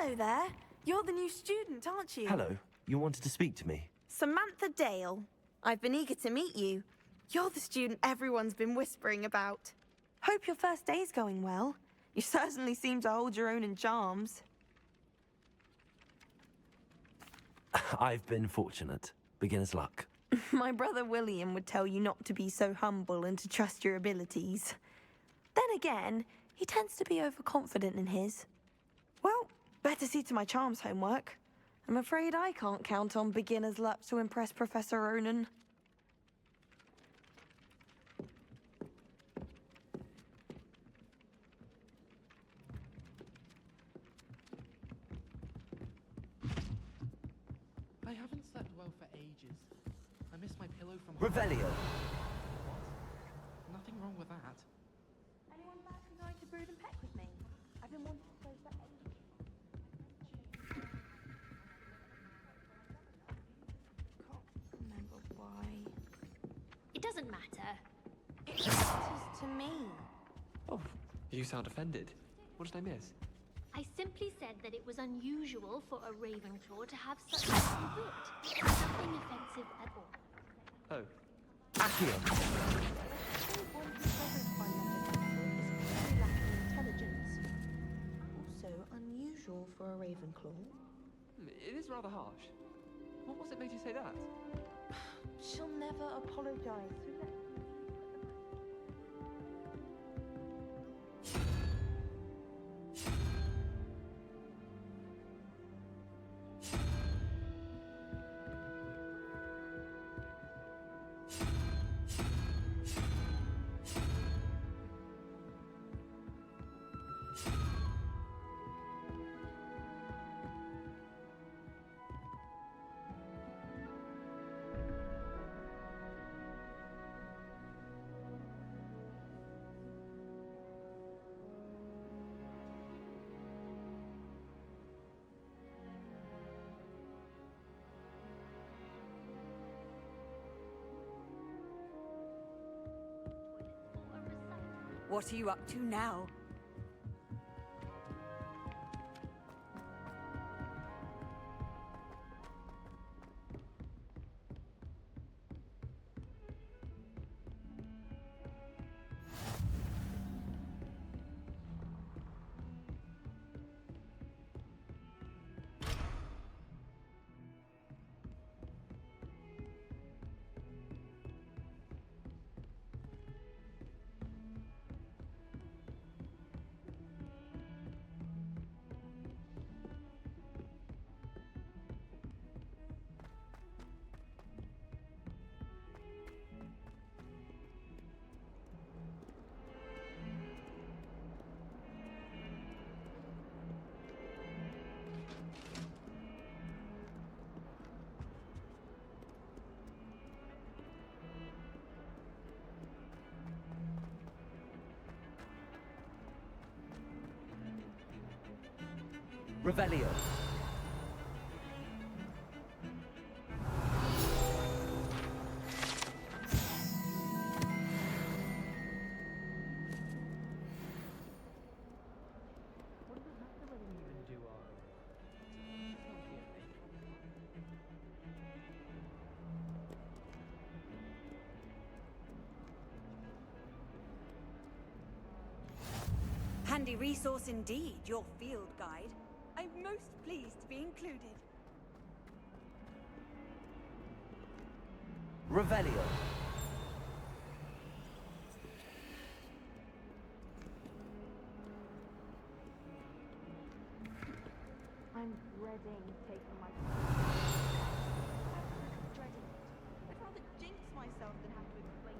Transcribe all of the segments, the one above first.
Hello there. You're the new student, aren't you? Hello. You wanted to speak to me? Samantha Dale. I've been eager to meet you. You're the student everyone's been whispering about. Hope your first day's going well. You certainly seem to hold your own in charms. I've been fortunate. Beginner's luck. My brother William would tell you not to be so humble and to trust your abilities. Then again, he tends to be overconfident in his. Well, better see to my charms homework. I'm afraid I can't count on beginner's luck to impress Professor Ronan. I haven't slept well for ages. I missed my pillow from Revelio. Nothing wrong with that. Anyone back from going to Brood and Peck with me? I've been wanting to go for ages. Can't remember why. It doesn't matter. It matters to me. Oh, you sound offended. What did I miss? I simply said that it was unusual for a Ravenclaw to have such little wit. Nothing offensive at all. Oh, Accio. Everyone who doesn't find London is very lacking intelligence. Also unusual for a Ravenclaw. it is rather harsh. What made you say that? She'll never apologize. What are you up to now? Revelio. Handy resource indeed, your field guide. I'm most pleased to be included. Revelio. I'm dreading taking my... dreading it. I'd rather jinx myself than have to explain.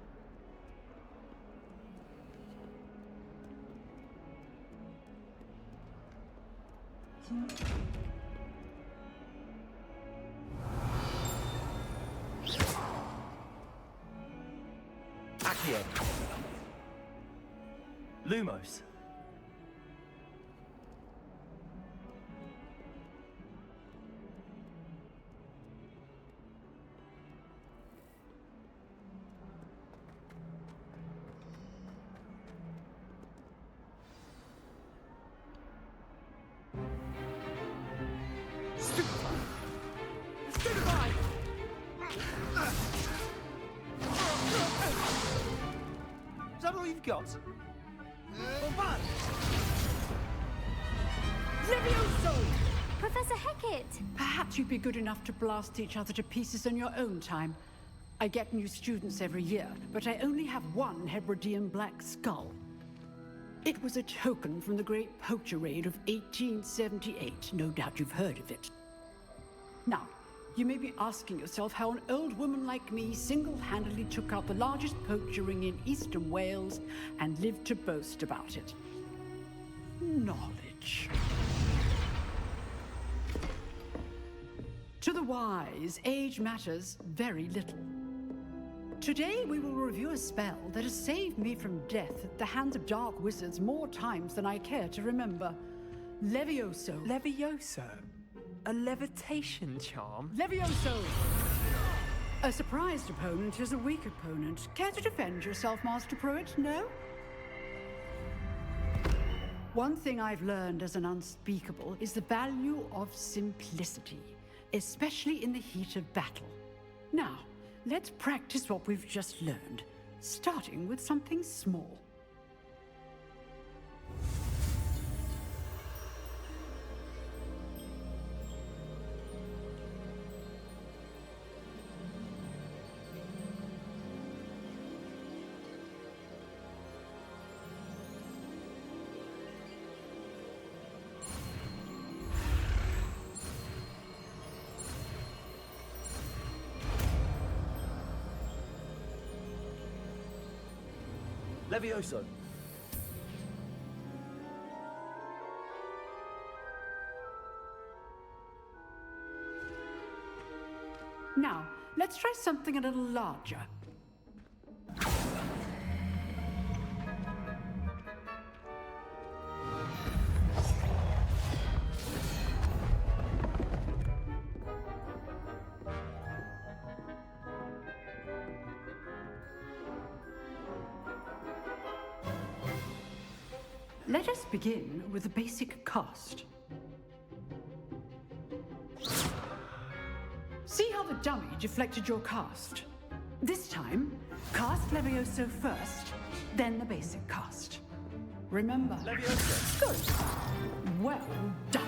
Accio. Lumos. Is that all you've got? Levioso! Professor Hecat! Perhaps you'd be good enough to blast each other to pieces in your own time. I get new students every year, but I only have one Hebridean black skull. It was a token from the Great Poacher Raid of 1878. No doubt you've heard of it. Now, you may be asking yourself how an old woman like me single-handedly took out the largest poacher ring in eastern Wales and lived to boast about it. Knowledge. To the wise, age matters very little. Today we will review a spell that has saved me from death at the hands of dark wizards more times than I care to remember. Levioso. Levioso? A levitation charm? Levioso! A surprised opponent is a weak opponent. Care to defend yourself, Master Pruitt? No? One thing I've learned as an unspeakable is the value of simplicity, especially in the heat of battle. Now, let's practice what we've just learned, starting with something small. Levioso. Now, let's try something a little larger. Let us begin with the basic cast. See how the dummy deflected your cast? This time, cast Levioso first, then the basic cast. Remember? Levioso. Good. Well done.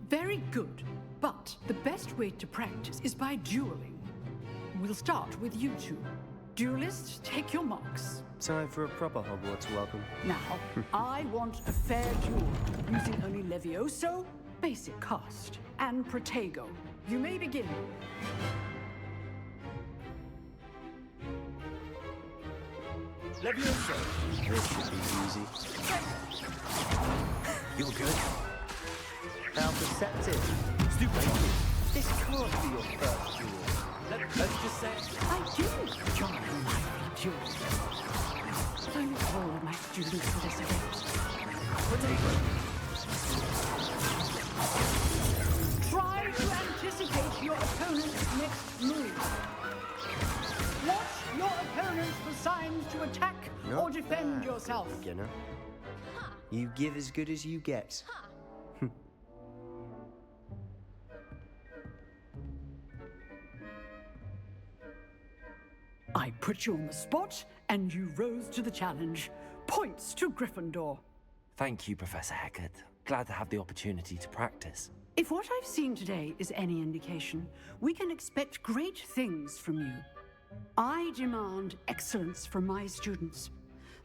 Very good. But the best way to practice is by dueling. We'll start with you two. Duelists, take your marks. Time for a proper Hogwarts welcome. Now, I want a fair duel, using only Levioso, basic cast, and Protego. You may begin. Levioso. This should be easy. You're good. How perceptive. Stupid. This can't be your first duel. Let's just say... I do enjoy lively duels. Don't all of my students for this event. Try to anticipate your opponent's next move. Watch your opponent for signs to attack or defend yourself. Beginner. You give as good as you get. I put you on the spot, and you rose to the challenge. Points to Gryffindor. Thank you, Professor Hecat. Glad to have the opportunity to practice. If what I've seen today is any indication, we can expect great things from you. I demand excellence from my students.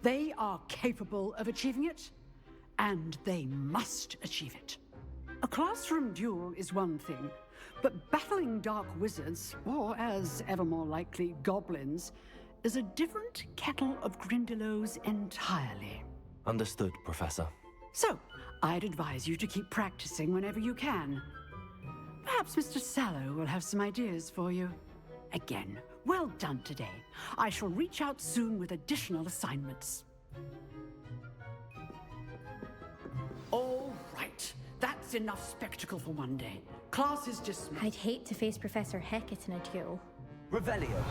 They are capable of achieving it, and they must achieve it. A classroom duel is one thing, but battling dark wizards, or as ever more likely, goblins, is a different kettle of Grindylows entirely. Understood, Professor. So, I'd advise you to keep practicing whenever you can. Perhaps Mr. Sallow will have some ideas for you. Again, well done today. I shall reach out soon with additional assignments. All right. That's enough spectacle for one day. Class is dismissed. I'd hate to face Professor Hecat in a duel. Revelio.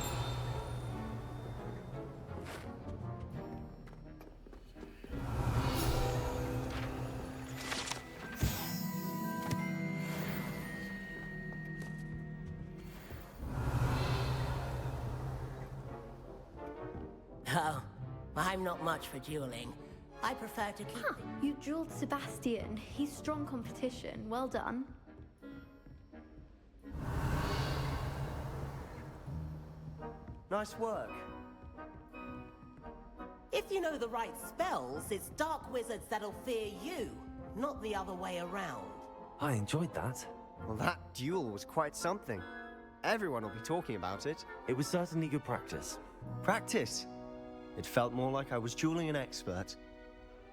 I'm not much for dueling. I prefer to keep... Huh, you dueled Sebastian. He's strong competition. Well done. Nice work. If you know the right spells, it's dark wizards that'll fear you, not the other way around. I enjoyed that. Well, that duel was quite something. Everyone will be talking about it. It was certainly good practice. Practice? It felt more like I was dueling an expert.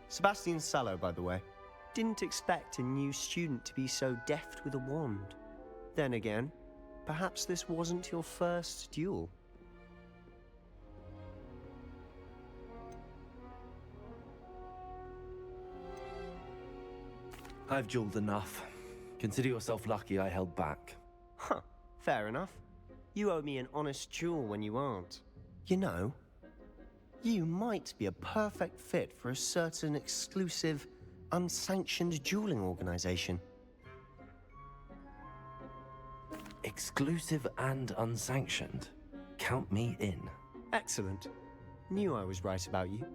Sebastian Sallow, by the way. Didn't expect a new student to be so deft with a wand. Then again, perhaps this wasn't your first duel. I've dueled enough. Consider yourself lucky I held back. Huh, fair enough. You owe me an honest duel when you aren't. You know, you might be a perfect fit for a certain exclusive, unsanctioned dueling organization. Exclusive and unsanctioned. Count me in. Excellent. Knew I was right about you.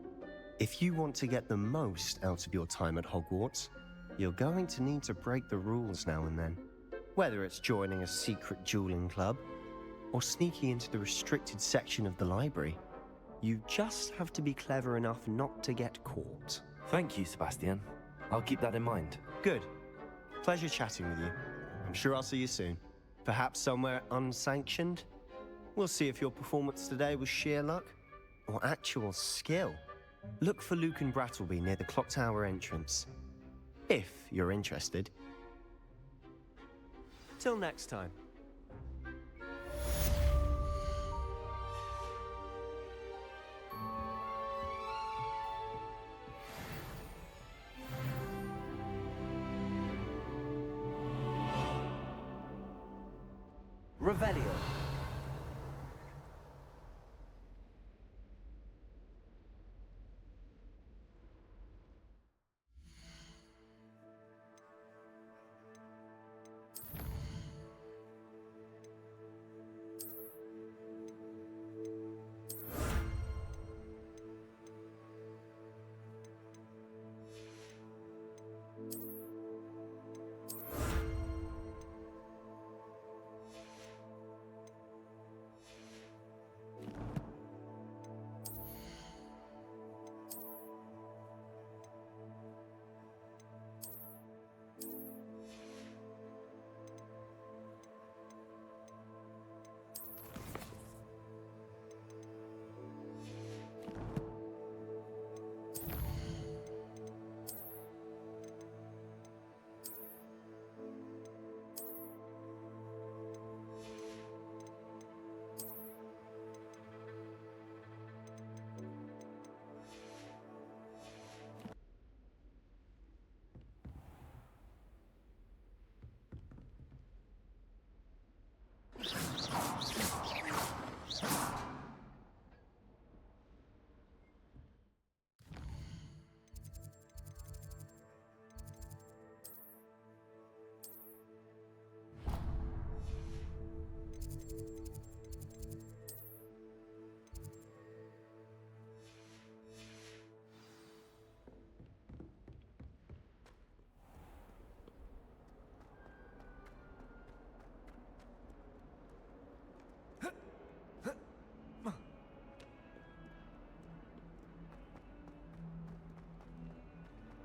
If you want to get the most out of your time at Hogwarts, you're going to need to break the rules now and then. Whether it's joining a secret dueling club, or sneaking into the restricted section of the library, you just have to be clever enough not to get caught. Thank you, Sebastian. I'll keep that in mind. Good. Pleasure chatting with you. I'm sure I'll see you soon. Perhaps somewhere unsanctioned? We'll see if your performance today was sheer luck, or actual skill. Look for Luke and Brattleby near the clock tower entrance. If you're interested. Till next time. Revelio.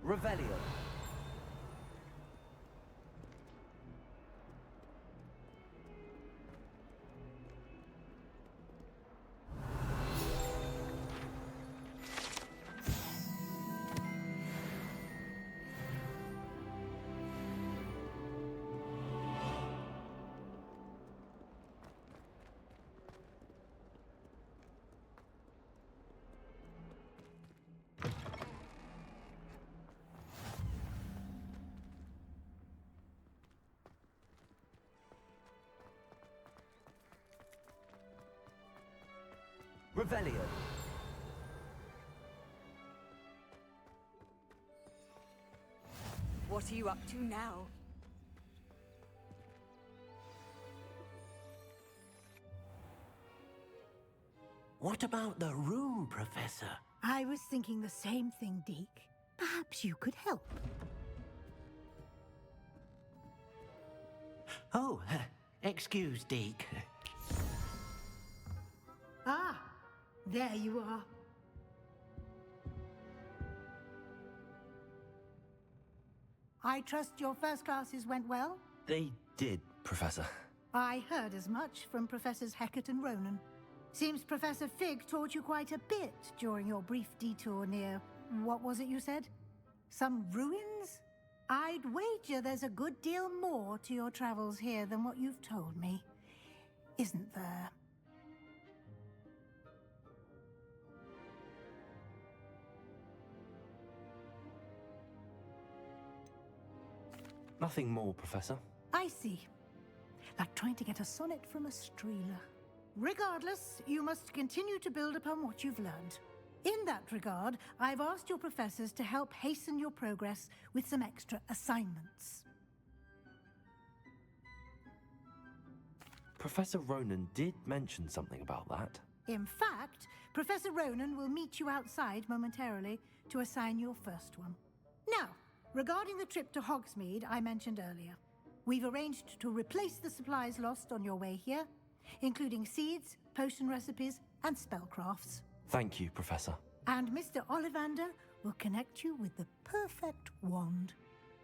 Revelio. Revelio. What are you up to now? What about the room, Professor? I was thinking the same thing, Deke. Perhaps you could help. Oh, excuse, Deke. Ah, there you are. I trust your first classes went well? They did, Professor. I heard as much from Professors Hecat and Ronan. Seems Professor Fig taught you quite a bit during your brief detour near... what was it you said? Some ruins? I'd wager there's a good deal more to your travels here than what you've told me. Isn't there? Nothing more, Professor. I see. Like trying to get a sonnet from a streeler. Regardless, you must continue to build upon what you've learned. In that regard, I've asked your professors to help hasten your progress with some extra assignments. Professor Ronan did mention something about that. In fact, Professor Ronan will meet you outside momentarily to assign your first one. Now, regarding the trip to Hogsmeade I mentioned earlier, we've arranged to replace the supplies lost on your way here, including seeds, potion recipes, and spellcrafts. Thank you, Professor. And Mr. Ollivander will connect you with the perfect wand.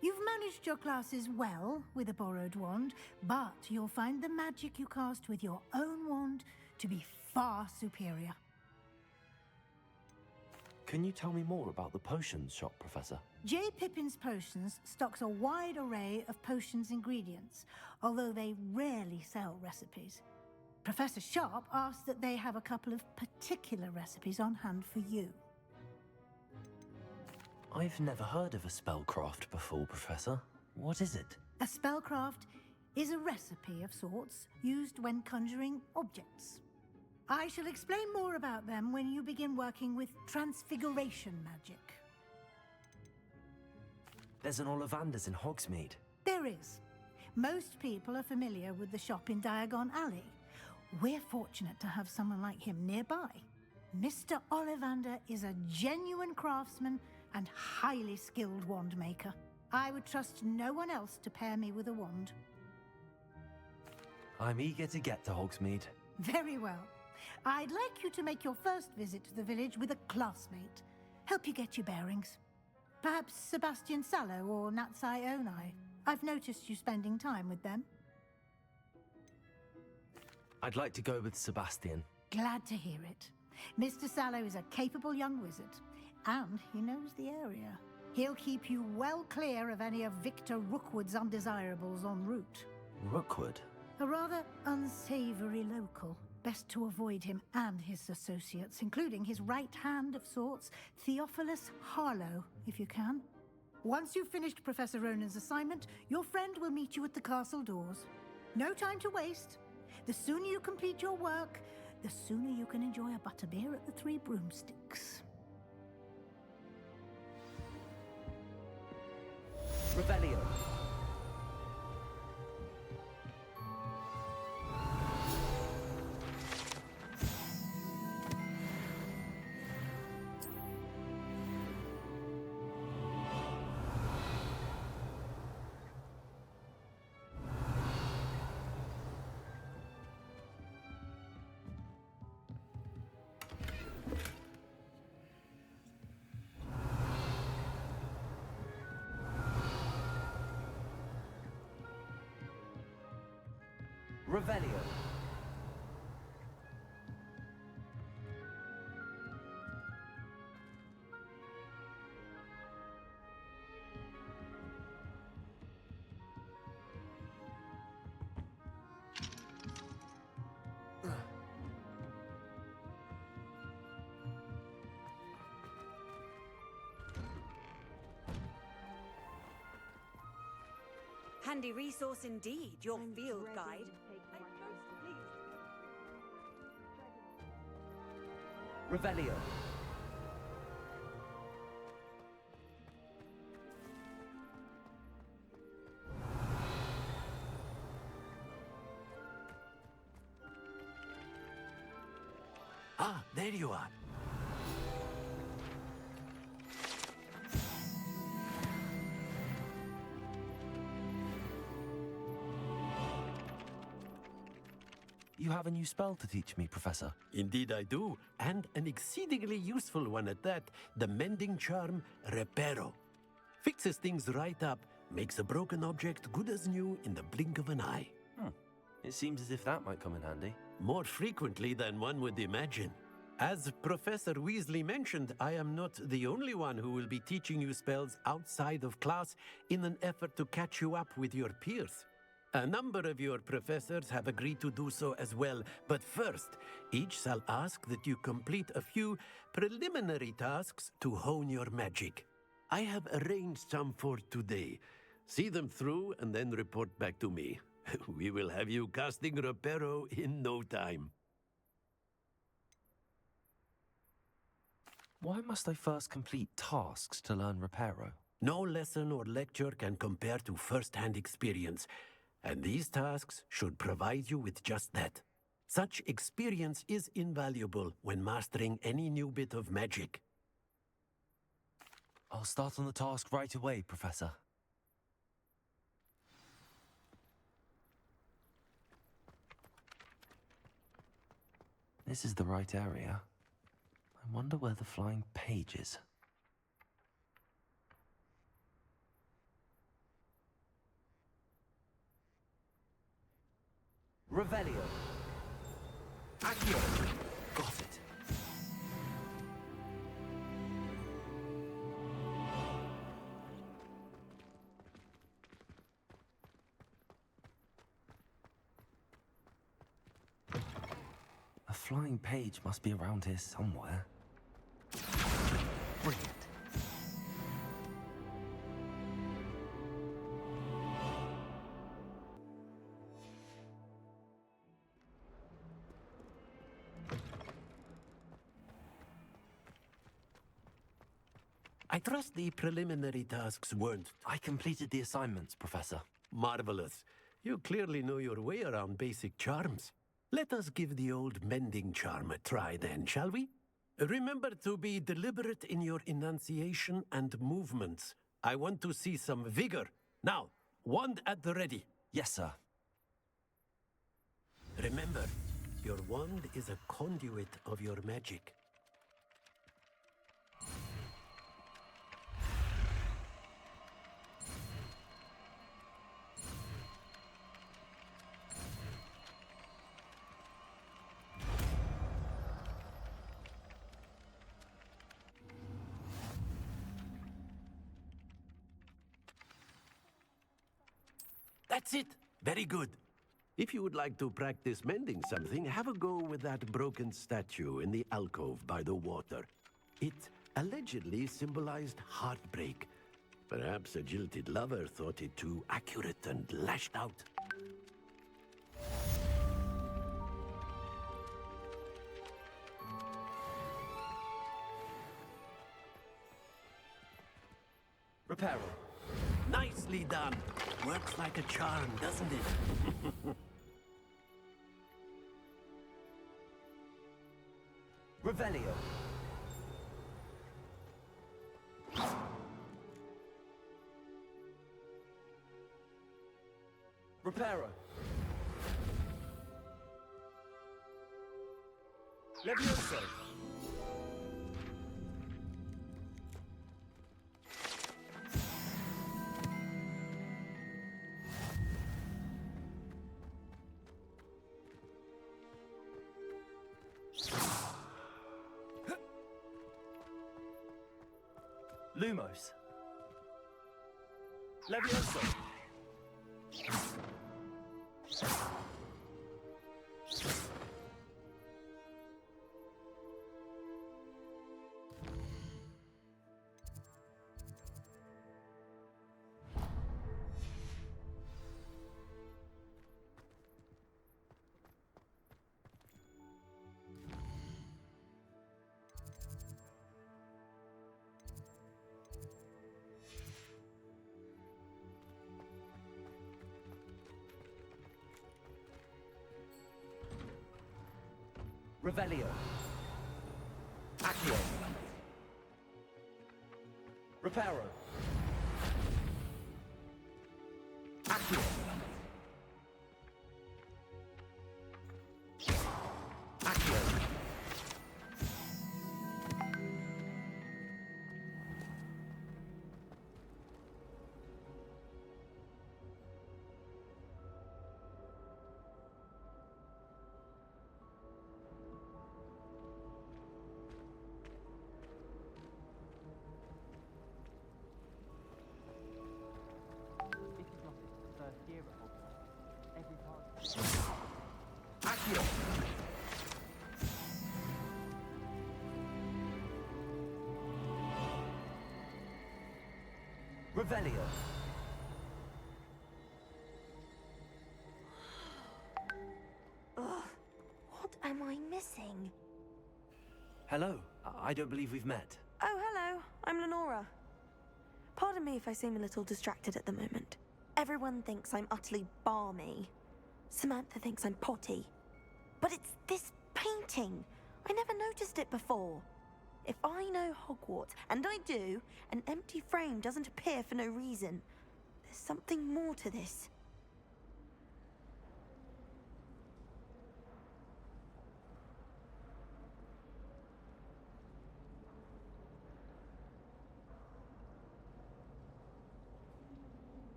You've managed your classes well with a borrowed wand, but you'll find the magic you cast with your own wand to be far superior. Can you tell me more about the potions shop, Professor? J. Pippin's Potions stocks a wide array of potions ingredients, although they rarely sell recipes. Professor Sharp asked that they have a couple of particular recipes on hand for you. I've never heard of a spellcraft before, Professor. What is it? A spellcraft is a recipe of sorts used when conjuring objects. I shall explain more about them when you begin working with transfiguration magic. There's an Ollivander's in Hogsmeade. There is. Most people are familiar with the shop in Diagon Alley. We're fortunate to have someone like him nearby. Mr. Ollivander is a genuine craftsman and highly skilled wand maker. I would trust no one else to pair me with a wand. I'm eager to get to Hogsmeade. Very well. I'd like you to make your first visit to the village with a classmate. Help you get your bearings. Perhaps Sebastian Sallow or Natsai Onai. I've noticed you spending time with them. I'd like to go with Sebastian. Glad to hear it. Mr. Sallow is a capable young wizard, and he knows the area. He'll keep you well clear of any of Victor Rookwood's undesirables en route. Rookwood? A rather unsavory local. Best to avoid him and his associates, including his right hand of sorts, Theophilus Harlow, if you can. Once you've finished Professor Ronan's assignment, your friend will meet you at the castle doors. No time to waste. The sooner you complete your work, the sooner you can enjoy a butterbeer at the Three Broomsticks. Revelio. Revelio. Handy resource indeed, your field guide. Revelio. Ah, there you are. you have a new spell to teach me, Professor. Indeed I do, and an exceedingly useful one at that, the mending charm Reparo. Fixes things right up, makes a broken object good as new in the blink of an eye. It seems as if that might come in handy. More frequently than one would imagine. As Professor Weasley mentioned, I am not the only one who will be teaching you spells outside of class in an effort to catch you up with your peers. A number of your professors have agreed to do so as well, but first, each shall ask that you complete a few preliminary tasks to hone your magic. I have arranged some for today. See them through and then report back to me. We will have you casting Reparo in no time. Why must I first complete tasks to learn Reparo? No lesson or lecture can compare to first-hand experience, and these tasks should provide you with just that. Such experience is invaluable when mastering any new bit of magic. I'll start on the task right away, Professor. This is the right area. I wonder where the flying page is. Revelio. Accio! Got it. A flying page must be around here somewhere. Brilliant. I trust the preliminary tasks weren't... I completed the assignments, Professor. Marvelous. You clearly know your way around basic charms. Let us give the old mending charm a try then, shall we? Remember to be deliberate in your enunciation and movements. I want to see some vigor. Now, wand at the ready. Yes, sir. Remember, your wand is a conduit of your magic. That's it. Very good. If you would like to practice mending something, have a go with that broken statue in the alcove by the water. It allegedly symbolized heartbreak. Perhaps a jilted lover thought it too accurate and lashed out. Reparo. Nicely done. Works like a charm, doesn't it? Revelio. Reparo. Levioso. Lumos. Levioso. Revelio. Accio. Reparo. Accio. Revelio. Ugh, what am I missing? Hello. I don't believe we've met. Oh, hello. I'm Lenora. Pardon me if I seem a little distracted at the moment. Everyone thinks I'm utterly balmy. Samantha thinks I'm potty. But it's this painting. I never noticed it before. If I know Hogwarts, and I do, an empty frame doesn't appear for no reason. There's something more to this.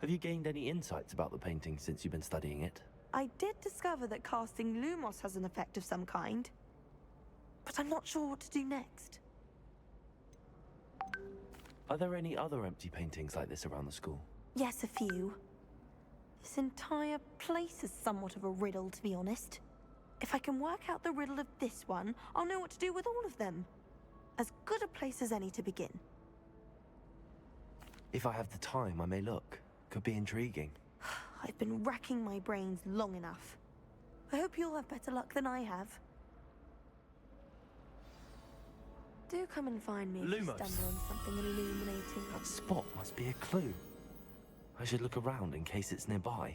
Have you gained any insights about the painting since you've been studying it? I did discover that casting Lumos has an effect of some kind. But I'm not sure what to do next. Are there any other empty paintings like this around the school? Yes, a few. This entire place is somewhat of a riddle, to be honest. If I can work out the riddle of this one, I'll know what to do with all of them. As good a place as any to begin. If I have the time, I may look. Could be intriguing. I've been racking my brains long enough. I hope you'll have better luck than I have. Do come and find me if you Lumos. stumble on something illuminating. That spot must be a clue. I should look around in case it's nearby.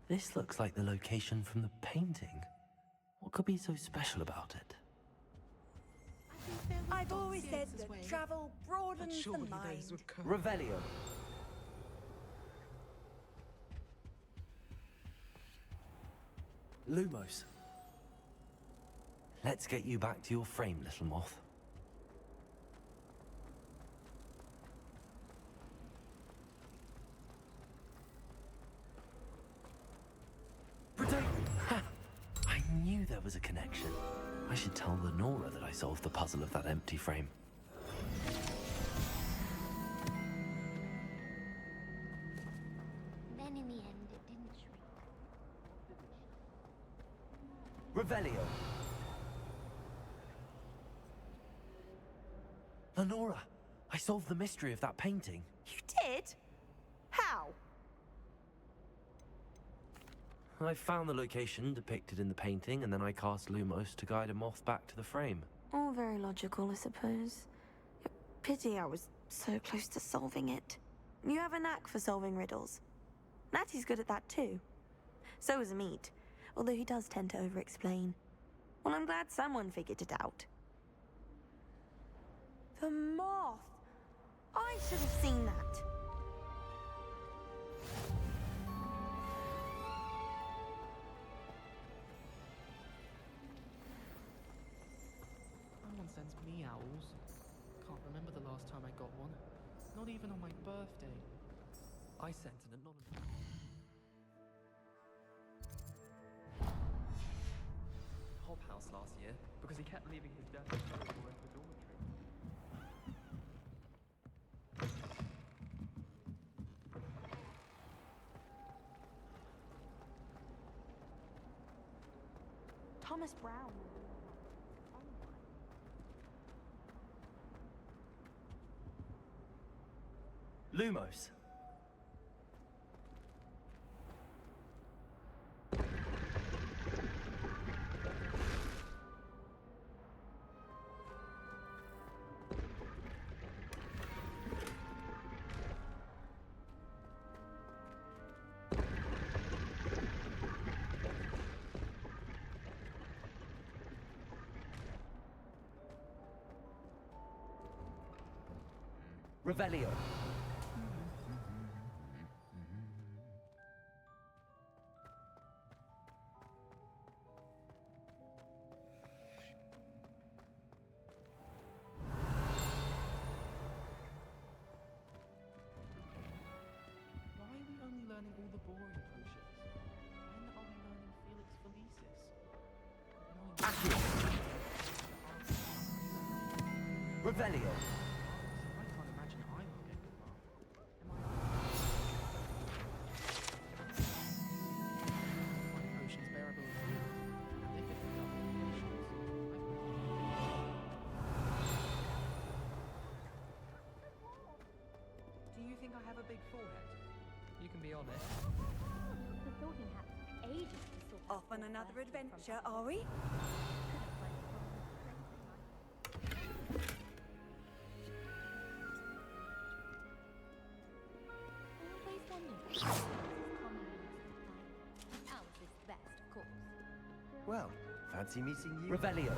This looks like the location from the painting. What could be so special about it? I've always said that travel broadens the mind. Revelio. Lumos. Let's get you back to your frame, little moth. Ha! I knew there was a connection. I should tell Lenora that I solved the puzzle of that empty frame. Then in the end, it didn't shrink. Revelio. Lenora, I solved the mystery of that painting. You did? How? I found the location depicted in the painting, and then I cast Lumos to guide a moth back to the frame. All very logical, I suppose. Pity I was so close to solving it. You have a knack for solving riddles. Natty's good at that too. So is Amit, although he does tend to over-explain. Well, I'm glad someone figured it out. The moth! I should have seen that. No one sends me owls. Can't remember the last time I got one. Not even on my birthday. I sent an anonymous. Hob house last year because he kept leaving his desk at the door of the dormitory. Thomas Brown. Lumos. Revelio. Why are we only learning all the boring potions? When are we learning Felix Felicis? Revelio. I can't imagine I will get good mark. Am I? honest. The sorting hat took ages to sort out Off on poor another Kirsty from adventure, Hogwarts. are we? Could have went from Always wondered what Hogwarts is commonly used for planning. Ours is the best, of course. Well, fancy meeting you? Revelio.